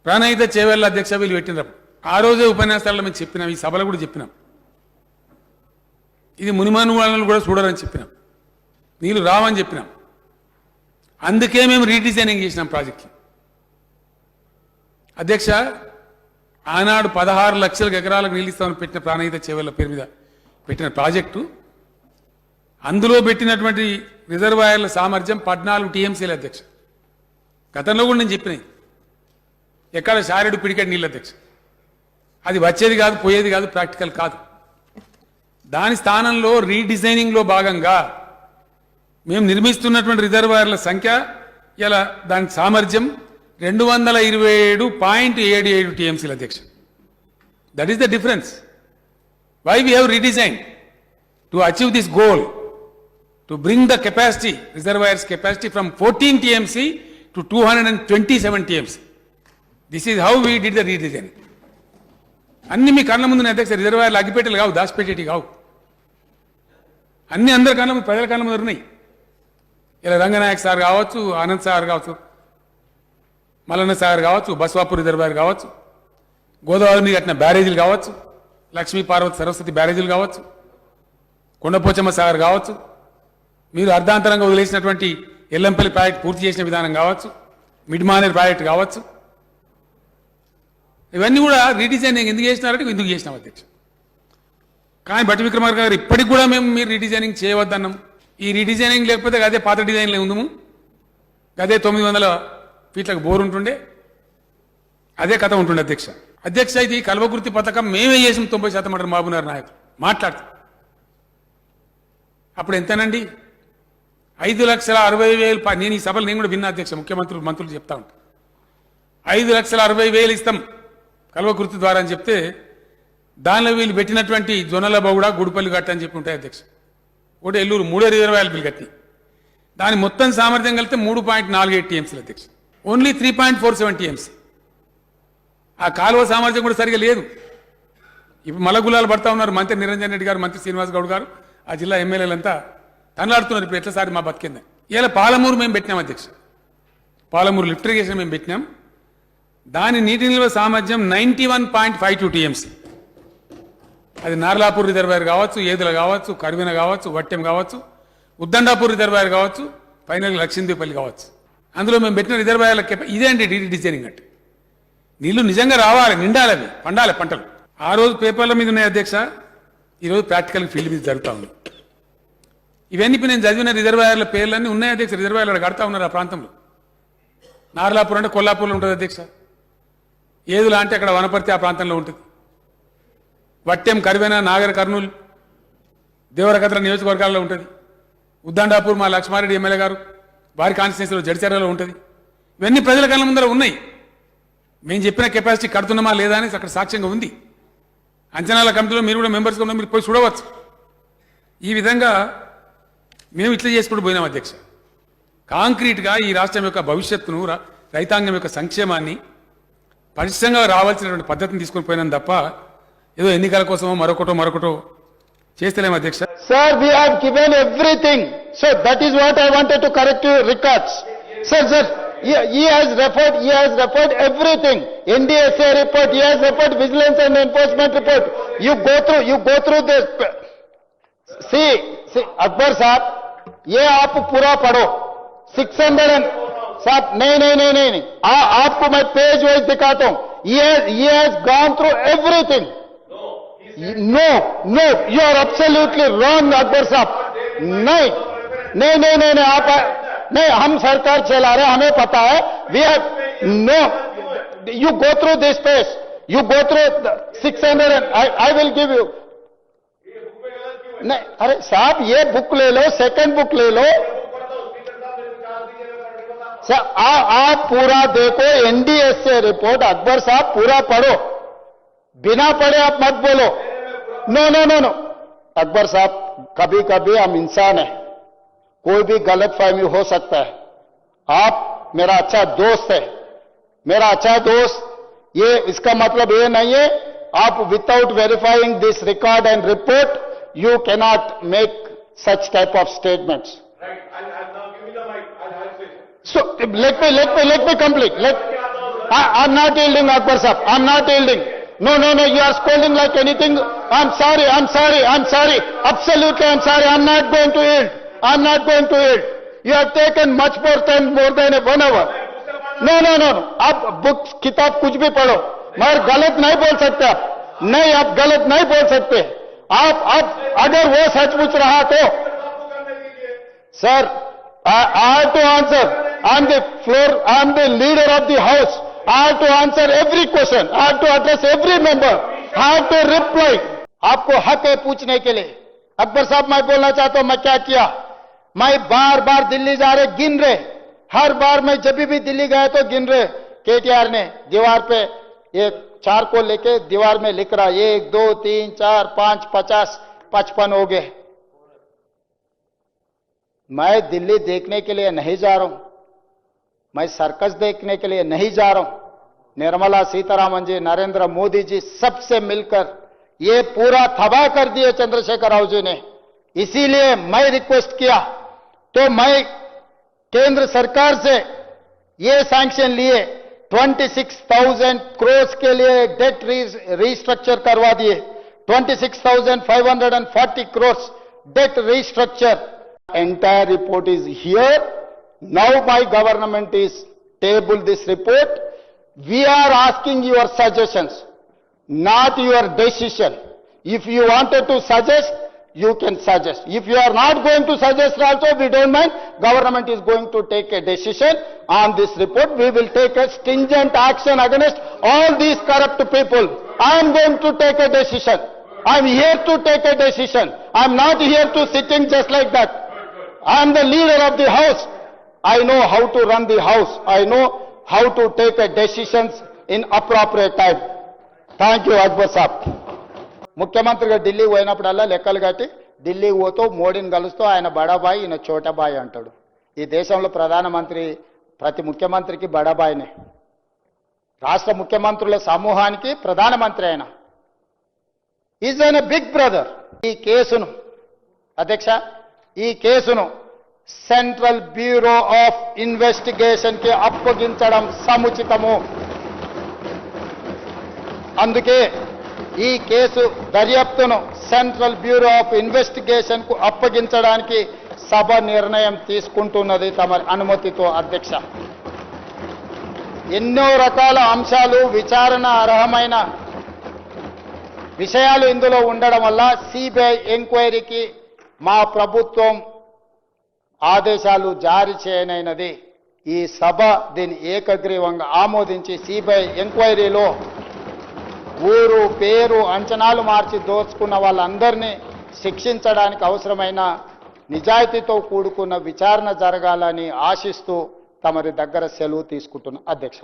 ప్రాణహిత చేవేళ్ల అధ్యక్ష వీళ్ళు పెట్టినప్పుడు ఆ రోజే ఉపన్యాసాల్లో మేము చెప్పినాం, ఈ సభలో కూడా చెప్పినాం, ఇది మునిమాను వాళ్ళని కూడా చూడరని చెప్పినాం, నీళ్ళు రావని చెప్పినాం. అందుకే మేము రీడిజైనింగ్ చేసినాం ప్రాజెక్టులు. అధ్యక్ష, ఆనాడు 16 లక్షల ఎకరాలకు నీళ్ళు ఇస్తామని పెట్టిన ప్రాణహిత చేవేళ్ల పేరు మీద పెట్టిన ప్రాజెక్టు, అందులో పెట్టినటువంటి రిజర్వాయర్ల సామర్థ్యం 14 టీఎంసీల అధ్యక్ష. గతంలో కూడా నేను చెప్పినాయి, ఎక్కడ షారెడు పిడికెట్ నీళ్ళు అధ్యక్ష. అది వచ్చేది కాదు, పోయేది కాదు, ప్రాక్టికల్ కాదు. దాని స్థానంలో రీడిజైనింగ్లో భాగంగా మేము నిర్మిస్తున్నటువంటి రిజర్వాయర్ల సంఖ్య ఇలా దాని సామర్థ్యం 227.77 టీఎంసీల అధ్యక్ష. That is the difference. Why we have redesign to achieve this goal, to bring the capacity, reservoirs capacity from 14 TMC to 227 TMC. This is how we did the redesign. అన్ని మీ కళ్ళ ముందు అధ్యక్ష, రిజర్వాయర్లు అగ్గిపెట్టెలు కావు, దాచిపెట్టేటి కావు, అన్ని అందరి కళ్ళ ముందు, ప్రజల కళ్ళ ముందు ఉన్నాయి. ఇలా రంగనాయక్ సార్ కావచ్చు, ఆనంద్ సార్ కావచ్చు, మల్లన్న సాగర్ కావచ్చు, బస్వాపూర్ రిజర్వాయర్ కావచ్చు, గోదావరి మీద కట్టిన బ్యారేజీలు కావచ్చు, లక్ష్మీ పార్వతి సరస్వతి బ్యారేజీలు కావచ్చు, కొండపోచమ్మ సాగర్ కావచ్చు, మీరు అర్ధాంతరంగా వదిలేసినటువంటి ఎల్లంపల్లి ప్రాజెక్ట్ పూర్తి చేసిన విధానం కావచ్చు, మిడ్మానేర్ ప్రాజెక్ట్ కావచ్చు, ఇవన్నీ కూడా రీడిజైనింగ్ ఎందుకు చేసినారంటే ఎందుకు చేసినాం అధ్యక్ష. కానీ బట్టి విక్రమార్క గారు ఇప్పటికి కూడా మేము మీరు రీడిజైనింగ్ చేయవద్దన్నాం. ఈ రీడిజైనింగ్ లేకపోతే అదే పాత డిజైన్లే ఉందము, అదే 900 ఫీట్లకు బోర్ ఉంటుండే, అదే కథ ఉంటుండే అధ్యక్ష. అధ్యక్ష, ఇది కల్వకుర్తి పథకం మేమే చేసాం 90% అంటారు మహబూబ్నగర్ నాయకులు మాట్లాడుతూ. అప్పుడు ఎంతనండి? 5,60,000. నేను ఈ సభలు నేను కూడా విన్నా అధ్యక్ష, మంత్రులు చెప్తా ఉంటాను. 5,60,000 ఇస్తాం కల్వకుర్తి ద్వారా అని చెప్తే, దానిలో వీళ్ళు పెట్టినటువంటి జొన్నల బౌడ, గుడిపల్లి గట్ట అని చెప్పి ఉంటాయి అధ్యక్ష. ఒకటి ఎల్లూరు 3 రిజర్వాయర్లు బిల్లు కట్టి దాని మొత్తం సామర్థ్యం కలిపితే 3.48 టీఎంసీలు అధ్యక్ష. Only 3.47 TMC. ఆ కాలువ సామర్థ్యం కూడా సరిగా లేదు. ఇప్పుడు మలగులాలు పడతా ఉన్నారు మంత్రి నిరంజన్ రెడ్డి గారు, మంత్రి శ్రీనివాస్ గౌడ్ గారు, ఆ జిల్లా ఎమ్మెల్యేలంతా తనలాడుతున్నారు ఇప్పుడు ఎట్లా సారి మా బతికిందని. ఇలా పాలమూరు మేము పెట్టినాం అధ్యక్ష, పాలమూరు లిఫ్ట్ ఇరిగేషన్ మేము పెట్టినాం. దాని నీటి నిల్వ సామర్థ్యం 91.52 టీఎంసీ. అది నార్లాపూర్ రిజర్వాయర్ కావచ్చు, ఏదుల కావచ్చు, కర్విన కావచ్చు, వట్టెం కావచ్చు, ఉద్దండాపూర్ రిజర్వాయర్ కావచ్చు, ఫైనల్ లక్ష్మీదేవిపల్లి కావచ్చు. అందులో మేము పెట్టిన రిజర్వాయర్ల ఇదే అండి రీడిజైనింగ్ అంటే. నీళ్లు నిజంగా రావాలి, నిండాలి, అవి పండాలి పంటలు. ఆ రోజు పేపర్ల మీద ఉన్నాయి అధ్యక్ష, ఈరోజు ప్రాక్టికల్ ఫీల్డ్ మీద జరుగుతూ ఉంది. ఇవన్నీ ఇప్పుడు నేను చదివిన రిజర్వాయర్ల పేర్లన్నీ ఉన్నాయి అధ్యక్ష. రిజర్వాయర్లు కడతా ఉన్నారు ఆ ప్రాంతంలో. నార్లాపూర్ అంటే కొల్లాపూర్లో ఉంటుంది అధ్యక్ష, ఏదులా అంటే అక్కడ వనపర్తి ఆ ప్రాంతంలో ఉంటుంది, వట్టెం, కరివేన, నాగర్ కర్నూలు, దేవరకద్ర నియోజకవర్గాల్లో ఉంటుంది, ఉద్దండాపూర్ మా లక్ష్మారెడ్డి ఎమ్మెల్యే గారు వారి కాన్స్టిట్యూన్సీలో జడిచర్లలో ఉంటుంది. ఇవన్నీ ప్రజల కళ్ళ ముందర ఉన్నాయి. మేము చెప్పిన కెపాసిటీ కడుతున్నామా లేదా అని అక్కడ సాక్ష్యంగా ఉంది. అంచనాల కమిటీలో మీరు కూడా మెంబర్స్గా ఉన్నారు, మీరు పోయి చూడవచ్చు. ఈ విధంగా మేము ఇట్లా చేసుకుంటూ పోయినాం అధ్యక్ష. కాంక్రీట్గా ఈ రాష్ట్రం యొక్క భవిష్యత్తును, రైతాంగం యొక్క సంక్షేమాన్ని పరిశ్రమంగా రావాల్సినటువంటి పద్ధతిని తీసుకొని పోయినాం తప్ప ఏదో ఎన్నికల కోసమో మరొకటో చేస్తలేము అధ్యక్ష. Sir, we have given everything. So that is what I wanted to correct your records. Sir, he has referred everything. NDSA report, he has referred vigilance and enforcement report. You go through this. See, Akbar Sahab, ये आप पूरा पढ़ो. 600 साहब नहीं. आपको मैं page wise दिखाता हूं. He has gone through everything. No, you are absolutely wrong, Akbar Sahab. नहीं, आप नहीं, हम सरकार चला रहे, हमें पता है. We have no. You go through this page. You go through 600. I will give you. नहीं, अरे साहब ये बुक ले लो, सेकंड बुक ले लो. सर आप पूरा देखो, एनडीएसए रिपोर्ट. अकबर साहब पूरा पढ़ो, बिना पढ़े आप मत बोलो. नो. अकबर साहब, कभी कभी हम इंसान हैं, कोई भी गलतफहमी हो सकता है. आप मेरा अच्छा दोस्त है, ये इसका मतलब ये नहीं है आप without verifying this record and report you cannot make such type of statements. Right. I'll now give me the mic. I'll say. So let me complete. I'm not yielding, Akbar Sahab. I'm not yielding. No, you are scolding like anything. I'm sorry. Absolutely, I'm sorry. I'm not going to yield. You have taken much more than 1 hour. No. आप book किताब कुछ भी पढ़ो, मगर गलत नहीं बोल सकते आप. नहीं, आप गलत नहीं बोल सकते. आप अगर वो सचमुच रहा तो sir, I have to answer. I'm the floor. I'm the leader of the house. I have to answer every question. I have to address every member. I have to reply. आपको हक है पूछने के लिए. अकबर साहब, मैं बोलना चाहता हूं मैं क्या किया. मैं बार दिल्ली जा रहे गिन रहे. हर बार मैं जब भी दिल्ली गया तो गिन रहे. केटीआर ने दीवार पे एक 4 को लेके दीवार में लिख रहा 1 2 3 4 5 50 55 हो गए. मैं दिल्ली देखने के लिए नहीं जा रहा हूं. मैं सर्कस देखने के लिए नहीं जा रहा हूं. निर्मला सीतारामन जी, नरेंद्र मोदी जी सबसे मिलकर ये पूरा तबाह कर दिए चंद्रशेखर राव जी ने. इसीलिए मैं रिक्वेस्ट किया तो मैं केंद्र सरकार से ये सैंक्शन लिए 26,000 करोड़ के लिए डेट रीस्ट्रक्चर करवा दिए. 26,540 crore debt restructure. Entire report is here. Now my government is table this report. We are asking your suggestions, not your decision. If you wanted to suggest, you can suggest. If you are not going to suggest also, we don't mind. Government is going to take a decision on this report. We will take a stringent action against all these corrupt people. I am going to take a decision. I am here to take a decision. I am not here to sitting just like that. I am the leader of the house. I know how to run the house. I know how to take a decisions in appropriate time. Thank you, Akbar Sahab. ముఖ్యమంత్రిగా ఢిల్లీ పోయినప్పుడల్లా లెక్కలు కట్టి ఢిల్లీకి పోతూ మోడీని కలుస్తూ ఆయన బడాబాయి ఈయన చోటబాయి అంటాడు. ఈ దేశంలో ప్రధానమంత్రి ప్రతి ముఖ్యమంత్రికి బడాబాయినే. రాష్ట్ర ముఖ్యమంత్రుల సమూహానికి ప్రధానమంత్రి ఆయన. Is an big brother. ఈ కేసును అధ్యక్ష, ఈ కేసును సెంట్రల్ బ్యూరో ఆఫ్ ఇన్వెస్టిగేషన్ కి అప్పగించడం సముచితము. అందుకే ఈ కేసు దర్యాప్తును సెంట్రల్ బ్యూరో ఆఫ్ ఇన్వెస్టిగేషన్ కు అప్పగించడానికి సభ నిర్ణయం తీసుకుంటున్నది తమ అనుమతితో అధ్యక్ష. ఎన్నో రకాల అంశాలు, విచారణ అర్హమైన విషయాలు ఇందులో ఉండడం వల్ల సిబిఐ ఎంక్వైరీకి మా ప్రభుత్వం ఆదేశాలు జారీ చేయనైనది. ఈ సభ దీన్ని ఏకగ్రీవంగా ఆమోదించి సిబిఐ ఎంక్వైరీలో ఊరు పేరు అంచనాలు మార్చి దోచుకున్న వాళ్ళందరినీ శిక్షించడానికి అవసరమైన నిజాయితీతో కూడుకున్న విచారణ జరగాలని ఆశిస్తూ తమరి దగ్గర సెలవు తీసుకుంటున్న అధ్యక్ష.